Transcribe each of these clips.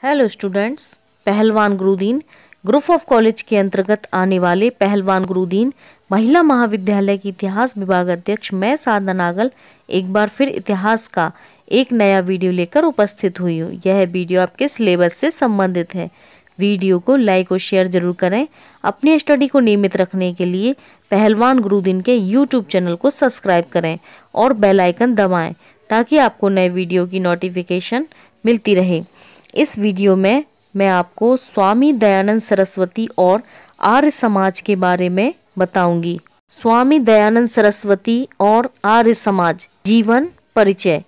Hello students, पहलवान Gurudeen group of college के अंतर्गत आने वाले पहलवान गुरुदीन महिला महाविद्यालय की इतिहास विभाग अध्यक्ष मैं साधना नागल एक बार फिर इतिहास का एक नया वीडियो लेकर उपस्थित हुई हूँ। यह वीडियो आपके सिलेबस से संबंधित है। वीडियो को लाइक और शेयर जरूर करें। अपनी स्टडी को नियमित रखने के लिए पहलवान गुरुदीन के यूट्यूब चैनल को सब्सक्राइब करें और बेल आइकन दबाएं ताकि आपको नए वीडियो की नोटिफिकेशन मिलती रहे। इस वीडियो में मैं आपको स्वामी दयानंद सरस्वती और आर्य समाज के बारे में बताऊंगी। स्वामी दयानंद सरस्वती और आर्य समाज जीवन परिचय।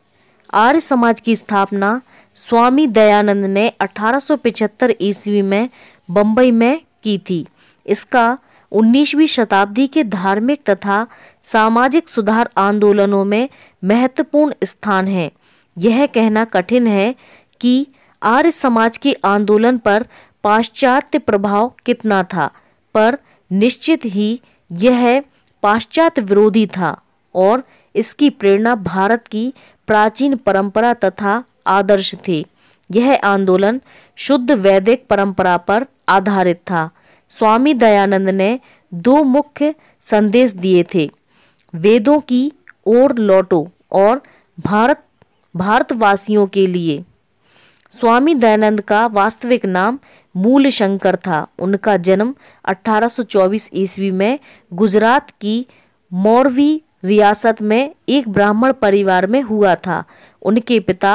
आर्य समाज की स्थापना स्वामी दयानंद ने 1875 ईस्वी में बंबई में की थी। इसका 19वीं शताब्दी के धार्मिक तथा सामाजिक सुधार आंदोलनों में महत्वपूर्ण स्थान है। यह कहना कठिन है कि आर्य समाज के आंदोलन पर पाश्चात्य प्रभाव कितना था, पर निश्चित ही यह पाश्चात्य विरोधी था और इसकी प्रेरणा भारत की प्राचीन परंपरा तथा आदर्श थे। यह आंदोलन शुद्ध वैदिक परंपरा पर आधारित था। स्वामी दयानंद ने दो मुख्य संदेश दिए थे: वेदों की ओर लौटो और भारतवासियों के लिए। स्वामी दयानंद का वास्तविक नाम मूल शंकर था। उनका जन्म 1824 ईस्वी में गुजरात की मोरवी रियासत में एक ब्राह्मण परिवार में हुआ था। उनके पिता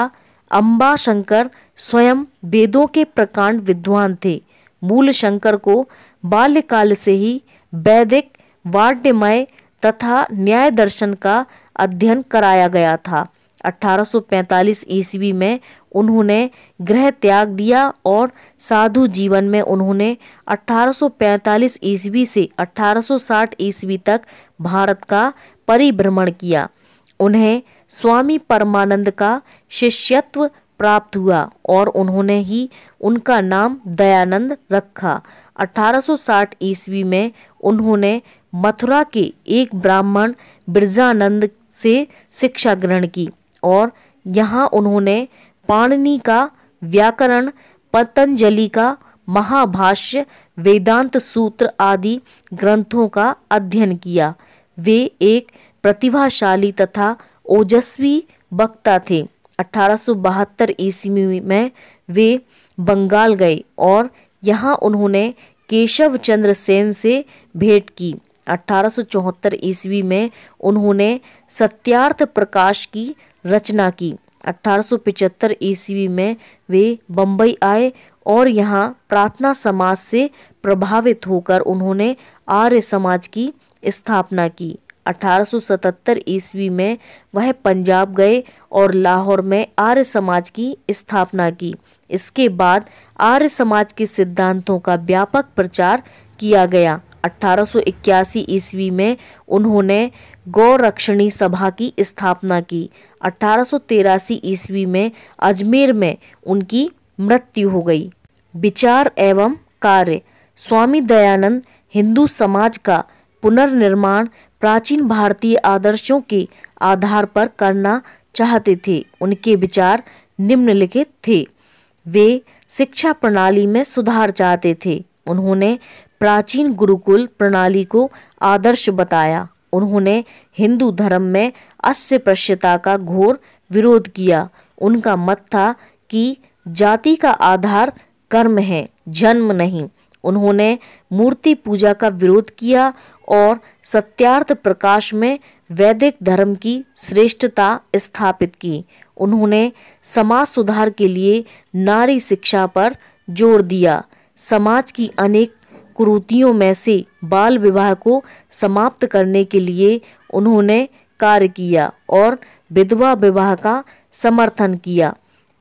अंबा शंकर स्वयं वेदों के प्रकांड विद्वान थे। मूल शंकर को बाल्यकाल से ही वैदिक वाड्यमय तथा न्याय दर्शन का अध्ययन कराया गया था। 1845 ईस्वी में उन्होंने गृह त्याग दिया और साधु जीवन में उन्होंने 1845 ईस्वी से 1860 ईस्वी तक भारत का परिभ्रमण किया। उन्हें स्वामी परमानंद का शिष्यत्व प्राप्त हुआ और उन्होंने ही उनका नाम दयानंद रखा। 1860 ईस्वी में उन्होंने मथुरा के एक ब्राह्मण बिरजानंद से शिक्षा ग्रहण की और यहाँ उन्होंने पाणिनि का व्याकरण, पतंजलि का महाभाष्य, वेदांत सूत्र आदि ग्रंथों का अध्ययन किया। वे एक प्रतिभाशाली तथा ओजस्वी वक्ता थे। 1872 ईस्वी में वे बंगाल गए और यहाँ उन्होंने केशव चंद्र सेन से भेंट की। 1874 ईस्वी में उन्होंने सत्यार्थ प्रकाश की रचना की। 1875 ईस्वी में वे बंबई आए और यहाँ प्रार्थना समाज से प्रभावित होकर उन्होंने आर्य समाज की स्थापना की। 1877 ईस्वी में वह पंजाब गए और लाहौर में आर्य समाज की स्थापना की। इसके बाद आर्य समाज के सिद्धांतों का व्यापक प्रचार किया गया। 1881 ईस्वी में उन्होंने गौरक्षणी सभा की स्थापना की। 1883 ईस्वी में अजमेर में उनकी मृत्यु हो गई। विचार एवं कार्य। स्वामी दयानंद हिंदू समाज का पुनर्निर्माण प्राचीन भारतीय आदर्शों के आधार पर करना चाहते थे। उनके विचार निम्नलिखित थे। वे शिक्षा प्रणाली में सुधार चाहते थे। उन्होंने प्राचीन गुरुकुल प्रणाली को आदर्श बताया। उन्होंने हिंदू धर्म में अस्पृश्यता का घोर विरोध किया। उनका मत था कि जाति का आधार कर्म है, जन्म नहीं। उन्होंने मूर्ति पूजा का विरोध किया और सत्यार्थ प्रकाश में वैदिक धर्म की श्रेष्ठता स्थापित की। उन्होंने समाज सुधार के लिए नारी शिक्षा पर जोर दिया। समाज की अनेक कुरीतियों में से बाल विवाह को समाप्त करने के लिए उन्होंने कार्य किया और विधवा विवाह का समर्थन किया।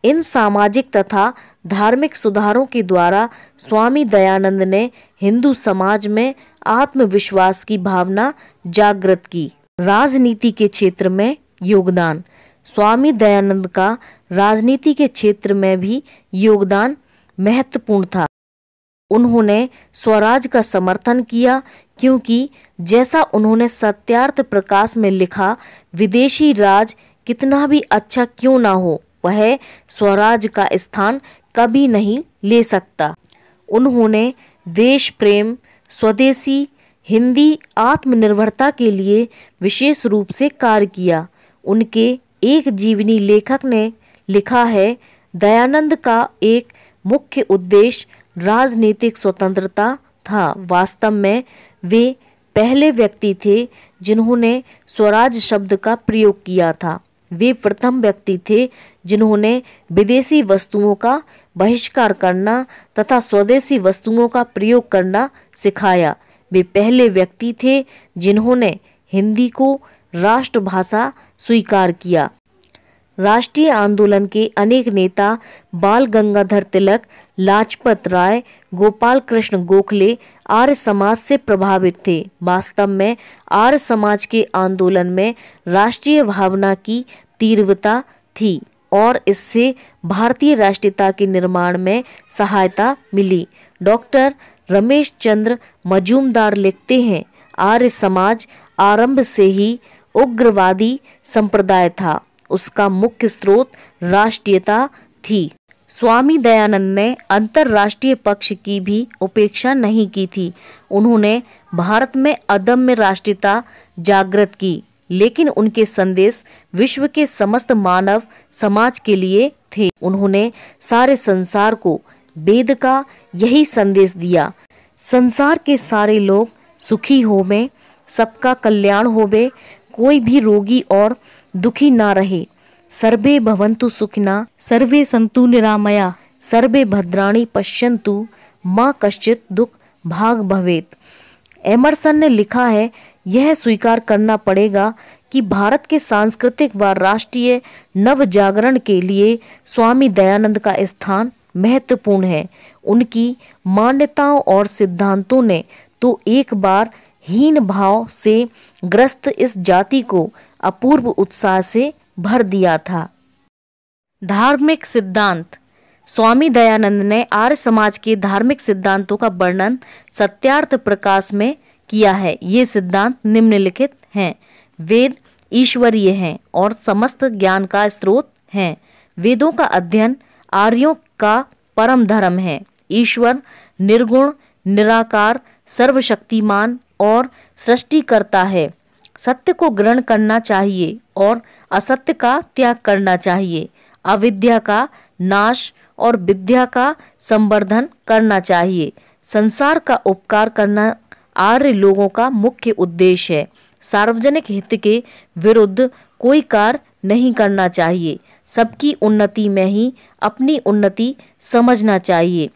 इन सामाजिक तथा धार्मिक सुधारों के द्वारा स्वामी दयानंद ने हिंदू समाज में आत्मविश्वास की भावना जागृत की। राजनीति के क्षेत्र में योगदान। स्वामी दयानंद का राजनीति के क्षेत्र में भी योगदान महत्वपूर्ण था। उन्होंने स्वराज का समर्थन किया क्योंकि जैसा उन्होंने सत्यार्थ प्रकाश में लिखा, विदेशी राज कितना भी अच्छा क्यों ना हो, वह स्वराज का स्थान कभी नहीं ले सकता। उन्होंने देश प्रेम, स्वदेशी, हिंदी आत्मनिर्भरता के लिए विशेष रूप से कार्य किया। उनके एक जीवनी लेखक ने लिखा है, दयानंद का एक मुख्य उद्देश्य राजनीतिक स्वतंत्रता था। वास्तव में वे पहले व्यक्ति थे जिन्होंने स्वराज शब्द का प्रयोग किया था। वे प्रथम व्यक्ति थे जिन्होंने विदेशी वस्तुओं का बहिष्कार करना तथा स्वदेशी वस्तुओं का प्रयोग करना सिखाया। वे पहले व्यक्ति थे जिन्होंने हिंदी को राष्ट्रभाषा स्वीकार किया। राष्ट्रीय आंदोलन के अनेक नेता बाल गंगाधर तिलक, लाजपत राय, गोपाल कृष्ण गोखले आर्य समाज से प्रभावित थे। वास्तव में आर्य समाज के आंदोलन में राष्ट्रीय भावना की तीव्रता थी और इससे भारतीय राष्ट्रीयता के निर्माण में सहायता मिली। डॉक्टर रमेश चंद्र मजूमदार लिखते हैं, आर्य समाज आरंभ से ही उग्रवादी संप्रदाय था। उसका मुख्य स्रोत राष्ट्रीयता थी। स्वामी दयानंद ने अंतर्राष्ट्रीय पक्ष की भी उपेक्षा नहीं की थी। उन्होंने भारत में अदम्य राष्ट्रीयता जागृत की, लेकिन उनके संदेश विश्व के समस्त मानव समाज के लिए थे। उन्होंने सारे संसार को वेद का यही संदेश दिया, संसार के सारे लोग सुखी होवे, सबका कल्याण होवे, कोई भी रोगी और दुखी ना रहे, सर्वे भवन्तु सुखिना, सर्वे सन्तु निरामया, सर्वे भद्राणि पश्यन्तु, माँ कश्चित दुख भाग भवेत। एमर्सन ने लिखा है, यह स्वीकार करना पड़ेगा कि भारत के सांस्कृतिक व राष्ट्रीय नव जागरण के लिए स्वामी दयानंद का स्थान महत्वपूर्ण है। उनकी मान्यताओं और सिद्धांतों ने तो एक बार हीन भाव से ग्रस्त इस जाति को अपूर्व उत्साह से भर दिया था। धार्मिक सिद्धांत। स्वामी दयानंद ने आर्य समाज के धार्मिक सिद्धांतों का वर्णन सत्यार्थ प्रकाश में किया है। ये सिद्धांत निम्नलिखित हैं। वेद ईश्वरीय हैं और समस्त ज्ञान का स्रोत हैं। वेदों का अध्ययन आर्यों का परम धर्म है। ईश्वर निर्गुण, निराकार, सर्वशक्तिमान और सृष्टिकर्ता है। सत्य को ग्रहण करना चाहिए और असत्य का त्याग करना चाहिए। अविद्या का नाश और विद्या का संवर्धन करना चाहिए। संसार का उपकार करना आर्य लोगों का मुख्य उद्देश्य है। सार्वजनिक हित के विरुद्ध कोई कार्य नहीं करना चाहिए। सबकी उन्नति में ही अपनी उन्नति समझना चाहिए।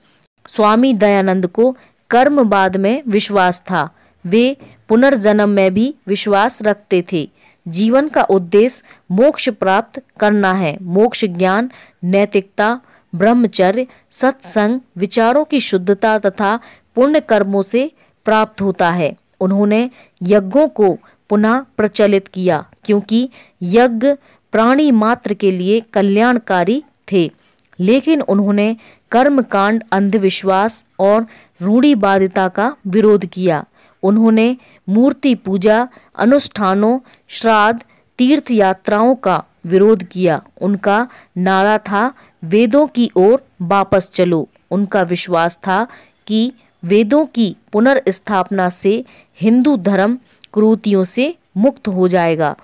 स्वामी दयानंद को कर्मवाद में विश्वास था। वे पुनर्जन्म में भी विश्वास रखते थे। जीवन का उद्देश्य मोक्ष प्राप्त करना है। मोक्ष ज्ञान, नैतिकता, ब्रह्मचर्य, सत्संग, विचारों की शुद्धता तथा पुण्य कर्मों से प्राप्त होता है। उन्होंने यज्ञों को पुनः प्रचलित किया क्योंकि यज्ञ प्राणी मात्र के लिए कल्याणकारी थे, लेकिन उन्होंने कर्मकांड, अंधविश्वास और रूढ़िवादिता का विरोध किया। उन्होंने मूर्ति पूजा, अनुष्ठानों, श्राद्ध, तीर्थ यात्राओं का विरोध किया। उनका नारा था, वेदों की ओर वापस चलो। उनका विश्वास था कि वेदों की पुनर्स्थापना से हिंदू धर्म कुरीतियों से मुक्त हो जाएगा।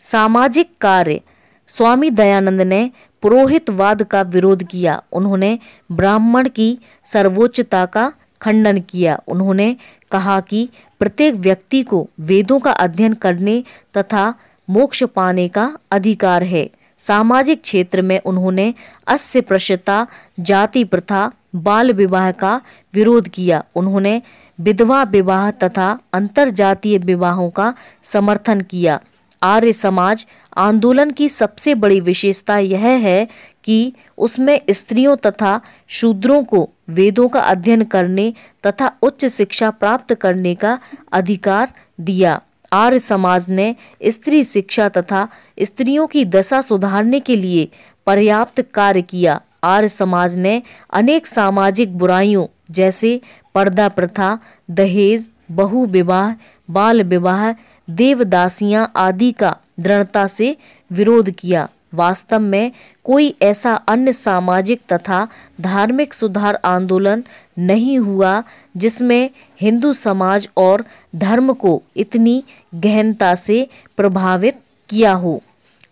सामाजिक कार्य। स्वामी दयानंद ने पुरोहितवाद का विरोध किया। उन्होंने ब्राह्मण की सर्वोच्चता का खंडन किया। उन्होंने कहा कि प्रत्येक व्यक्ति को वेदों का अध्ययन करने तथा मोक्ष पाने का अधिकार है। सामाजिक क्षेत्र में उन्होंने अस्पृश्यता, जाति प्रथा, बाल विवाह का विरोध किया। उन्होंने विधवा विवाह तथा अंतरजातीय विवाहों का समर्थन किया। आर्य समाज आंदोलन की सबसे बड़ी विशेषता यह है कि उसमें स्त्रियों तथा शूद्रों को वेदों का अध्ययन करने तथा उच्च शिक्षा प्राप्त करने का अधिकार दिया। आर्य समाज ने स्त्री शिक्षा तथा स्त्रियों की दशा सुधारने के लिए पर्याप्त कार्य किया। आर्य समाज ने अनेक सामाजिक बुराइयों जैसे पर्दा प्रथा, दहेज, बहु विवाह, बाल विवाह, देवदासियां आदि का दृढ़ता से विरोध किया। वास्तव में कोई ऐसा अन्य सामाजिक तथा धार्मिक सुधार आंदोलन नहीं हुआ जिसमें हिंदू समाज और धर्म को इतनी गहनता से प्रभावित किया हो।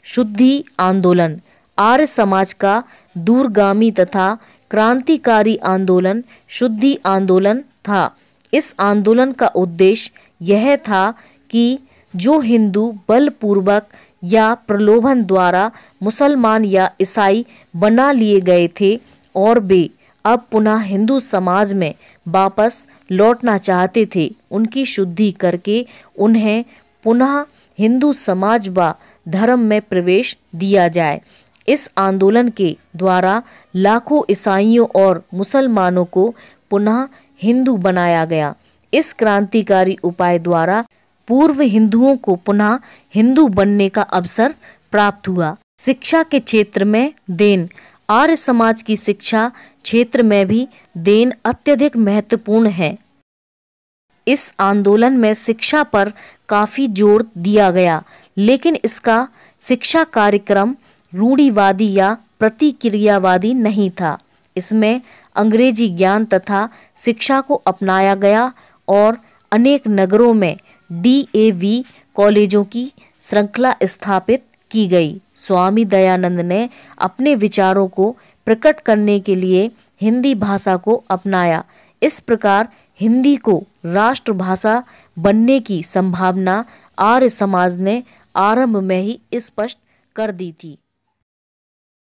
शुद्धि आंदोलन आर्य समाज का दूरगामी तथा क्रांतिकारी आंदोलन शुद्धि आंदोलन था। इस आंदोलन का उद्देश्य यह था कि जो हिंदू बलपूर्वक या प्रलोभन द्वारा मुसलमान या ईसाई बना लिए गए थे और वे अब पुनः हिंदू समाज में वापस लौटना चाहते थे, उनकी शुद्धि करके उन्हें पुनः हिंदू समाज व धर्म में प्रवेश दिया जाए। इस आंदोलन के द्वारा लाखों ईसाइयों और मुसलमानों को पुनः हिंदू बनाया गया। इस क्रांतिकारी उपाय द्वारा पूर्व हिंदुओं को पुनः हिंदू बनने का अवसर प्राप्त हुआ। शिक्षा के क्षेत्र में देन आर्य समाज की शिक्षा क्षेत्र में भी देन अत्यधिक महत्वपूर्ण है। इस आंदोलन में शिक्षा पर काफी जोर दिया गया, लेकिन इसका शिक्षा कार्यक्रम रूढ़िवादी या प्रतिक्रियावादी नहीं था। इसमें अंग्रेजी ज्ञान तथा शिक्षा को अपनाया गया और अनेक नगरों में DAV कॉलेजों की श्रृंखला स्थापित की गई। स्वामी दयानंद ने अपने विचारों को प्रकट करने के लिए हिंदी भाषा को अपनाया। इस प्रकार हिंदी को राष्ट्रभाषा बनने की संभावना आर्य समाज ने आरंभ में ही स्पष्ट कर दी थी।